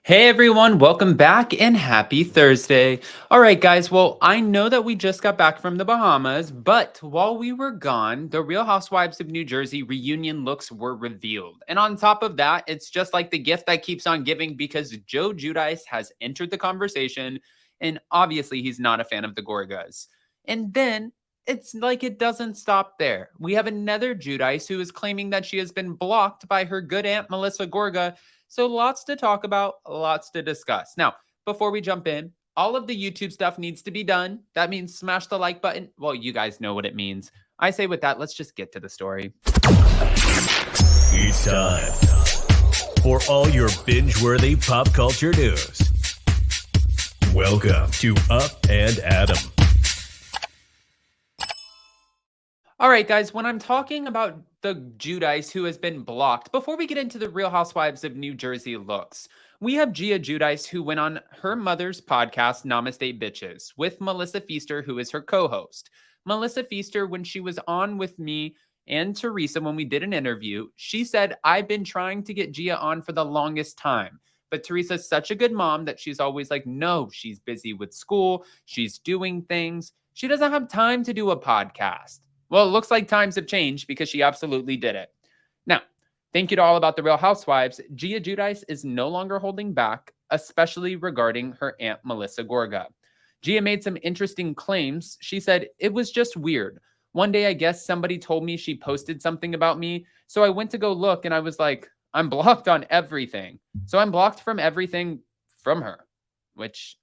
Hey everyone, welcome back and happy Thursday. All right, guys. Well, I know that we just got back from the Bahamas, but while we were gone, the Real Housewives of New Jersey reunion looks were revealed. And on top of that, it's just like the gift that keeps on giving because Joe Giudice has entered the conversation, and obviously he's not a fan of the Gorgas. And then it's like it doesn't stop there. We have another Giudice who is claiming that she has been blocked by her good aunt Melissa Gorga, so lots to talk about, lots to discuss. Now, before we jump in, all of the YouTube stuff needs to be done. That means smash the like button. Well, you guys know what it means. I say with that, let's just get to the story. It's time for all your binge-worthy pop culture news. Welcome to Up and Adam. All right, guys, when I'm talking about the Giudice who has been blocked, before we get into the Real Housewives of New Jersey looks, we have Gia Giudice who went on her mother's podcast, Namaste Bitches, with Melissa Feaster, who is her co-host. Melissa Feaster, when she was on with me and Teresa when we did an interview, she said, I've been trying to get Gia on for the longest time. But Teresa's such a good mom that she's always like, no, she's busy with school. She's doing things. She doesn't have time to do a podcast. Well, it looks like times have changed because she absolutely did it. Now, thank you to All About the Real Housewives. Gia Giudice is no longer holding back, especially regarding her aunt Melissa Gorga. Gia made some interesting claims. She said, it was just weird. One day, I guess somebody told me she posted something about me. So I went to go look and I was like, I'm blocked on everything. So I'm blocked from everything from her, which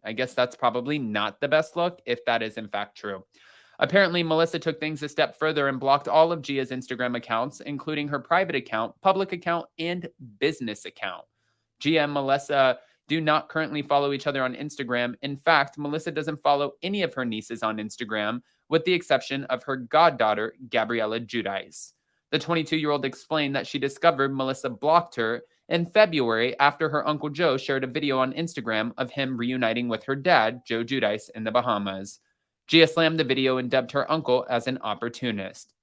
I guess that's probably not the best look if that is in fact true. Apparently, Melissa took things a step further and blocked all of Gia's Instagram accounts, including her private account, public account, and business account. Gia and Melissa do not currently follow each other on Instagram. In fact, Melissa doesn't follow any of her nieces on Instagram, with the exception of her goddaughter, Gabriella Giudice. The 22-year-old explained that she discovered Melissa blocked her in February after her Uncle Joe shared a video on Instagram of him reuniting with her dad, Joe Giudice, in the Bahamas. Gia slammed the video and dubbed her uncle as an opportunist.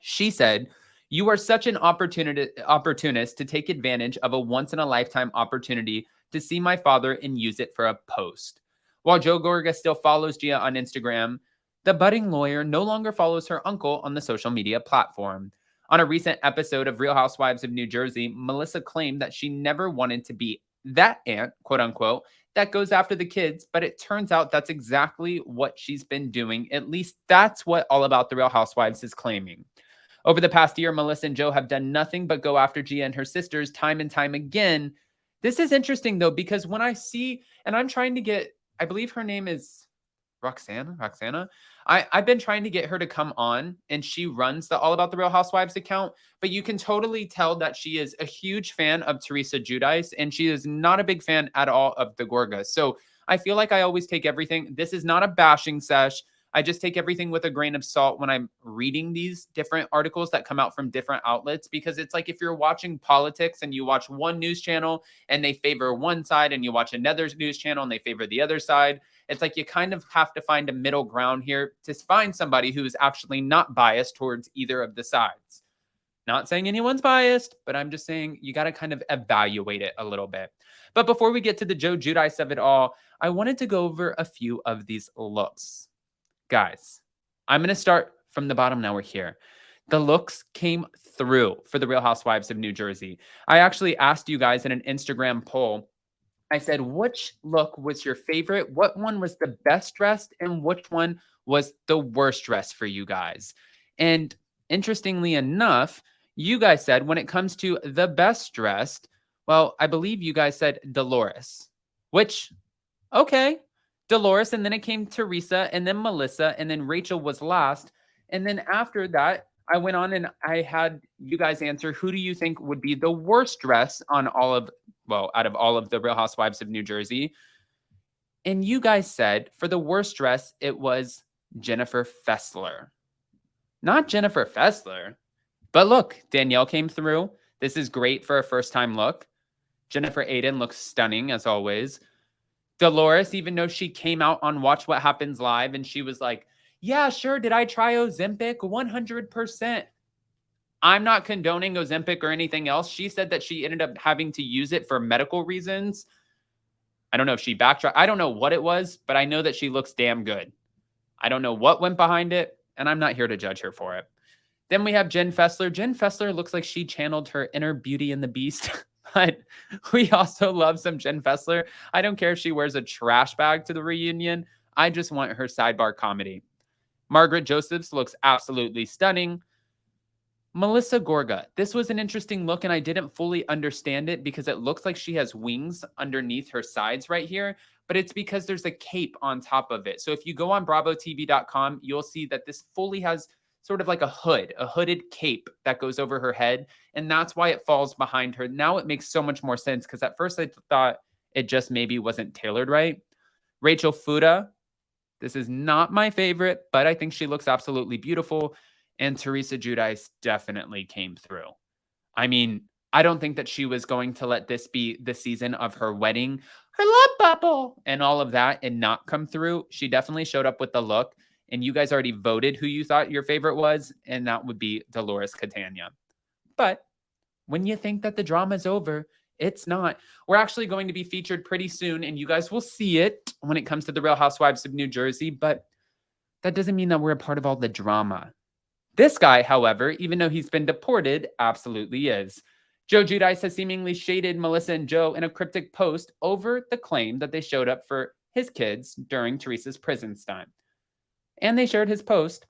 She said, you are such an opportunist to take advantage of a once-in-a-lifetime opportunity to see my father and use it for a post. While Joe Gorga still follows Gia on Instagram, the budding lawyer no longer follows her uncle on the social media platform. On a recent episode of Real Housewives of New Jersey, Melissa claimed that she never wanted to be that aunt, quote unquote, that goes after the kids, but it turns out that's exactly what she's been doing. At least that's what All About the Real Housewives is claiming. Over the past year, Melissa and Joe have done nothing but go after Gia and her sisters time and time again. This is interesting, though, because when I see, and I'm trying to get, I believe her name is Roxana. I've been trying to get her to come on, and she runs the All About the Real Housewives account, but you can totally tell that she is a huge fan of Teresa Giudice, and she is not a big fan at all of the Gorgas. So I feel like I always take everything. This is not a bashing sesh. I just take everything with a grain of salt when I'm reading these different articles that come out from different outlets, because it's like if you're watching politics and you watch one news channel and they favor one side, and you watch another news channel and they favor the other side. It's like you kind of have to find a middle ground here to find somebody who is actually not biased towards either of the sides. Not saying anyone's biased, but I'm just saying you got to kind of evaluate it a little bit. But before we get to the Joe Giudice of it all, I wanted to go over a few of these looks. Guys, I'm going to start from the bottom. Now we're here. The looks came through for the Real Housewives of New Jersey. I actually asked you guys in an Instagram poll. I said, which look was your favorite? What one was the best dressed? And which one was the worst dressed for you guys? And interestingly enough, you guys said when it comes to the best dressed, well, I believe you guys said Dolores, which, okay, Dolores. And then it came Teresa, and then Melissa, and then Rachel was last. And then after that, I went on and I had you guys answer, who do you think would be the worst dress on out of all of the Real Housewives of New Jersey? And you guys said for the worst dress, it was Jennifer Fessler. Not Jennifer Fessler, but look, Danielle came through. This is great for a first-time look. Jennifer Aiden looks stunning as always. Dolores, even though she came out on Watch What Happens Live and she was like, yeah, sure. Did I try Ozempic? 100%. I'm not condoning Ozempic or anything else. She said that she ended up having to use it for medical reasons. I don't know if she backtracked. I don't know what it was, but I know that she looks damn good. I don't know what went behind it, and I'm not here to judge her for it. Then we have Jen Fessler. Jen Fessler looks like she channeled her inner Beauty and the Beast, but we also love some Jen Fessler. I don't care if she wears a trash bag to the reunion. I just want her sidebar comedy. Margaret Josephs looks absolutely stunning. Melissa Gorga. This was an interesting look, and I didn't fully understand it because it looks like she has wings underneath her sides right here, but it's because there's a cape on top of it. So if you go on bravotv.com, you'll see that this fully has sort of like a hood, a hooded cape that goes over her head, and that's why it falls behind her. Now it makes so much more sense because at first I thought it just maybe wasn't tailored right. Rachel Fuda. This is not my favorite, but I think she looks absolutely beautiful. And Teresa Giudice definitely came through. I mean, I don't think that she was going to let this be the season of her wedding, her love bubble, and all of that and not come through. She definitely showed up with the look. And you guys already voted who you thought your favorite was, and that would be Dolores Catania. But when you think that the drama's over, it's not. We're actually going to be featured pretty soon, and you guys will see it when it comes to the Real Housewives of New Jersey, but that doesn't mean that we're a part of all the drama. This guy, however, even though he's been deported, absolutely is. Joe Giudice has seemingly shaded Melissa and Joe in a cryptic post over the claim that they showed up for his kids during Teresa's prison time. And they shared his post.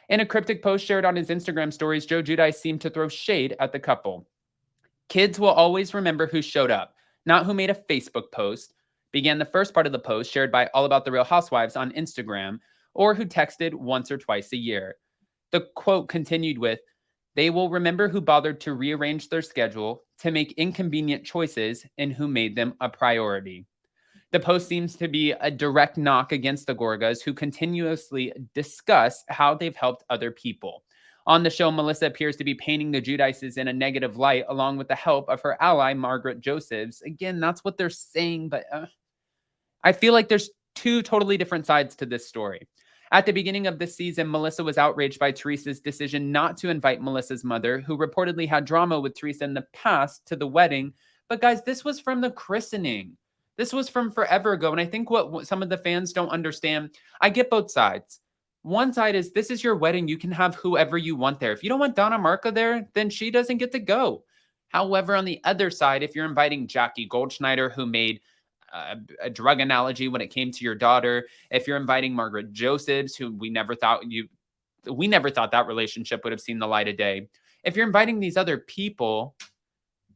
In a cryptic post shared on his Instagram stories, Joe Giudice seemed to throw shade at the couple. Kids will always remember who showed up, not who made a Facebook post, began the first part of the post shared by All About the Real Housewives on Instagram, or who texted once or twice a year. The quote continued with, "They will remember who bothered to rearrange their schedule, to make inconvenient choices, and who made them a priority." The post seems to be a direct knock against the Gorgas, who continuously discuss how they've helped other people. On the show, Melissa appears to be painting the Giudices in a negative light, along with the help of her ally, Margaret Josephs. Again, that's what they're saying, but I feel like there's two totally different sides to this story. At the beginning of this season, Melissa was outraged by Teresa's decision not to invite Melissa's mother, who reportedly had drama with Teresa in the past, to the wedding. But guys, this was from the christening. This was from forever ago. And I think what some of the fans don't understand, I get both sides. One side is, this is your wedding. You can have whoever you want there. If you don't want Donna Marco there, then she doesn't get to go. However, on the other side, if you're inviting Jackie Goldschneider, who made a drug analogy when it came to your daughter, if you're inviting Margaret Josephs, who we never thought that relationship would have seen the light of day. If you're inviting these other people,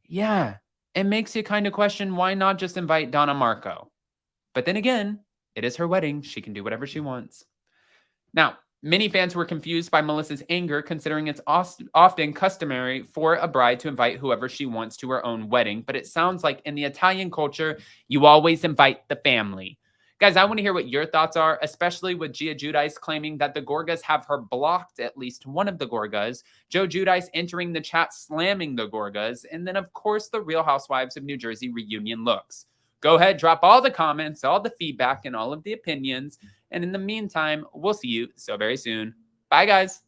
yeah, it makes you kind of question, why not just invite Donna Marco? But then again, it is her wedding. She can do whatever she wants. Now, many fans were confused by Melissa's anger, considering it's often customary for a bride to invite whoever she wants to her own wedding. But it sounds like in the Italian culture, you always invite the family. Guys, I want to hear what your thoughts are, especially with Gia Giudice claiming that the Gorgas have her blocked, at least one of the Gorgas, Joe Giudice entering the chat slamming the Gorgas, and then, of course, the Real Housewives of New Jersey reunion looks. Go ahead, drop all the comments, all the feedback, and all of the opinions. And in the meantime, we'll see you so very soon. Bye, guys.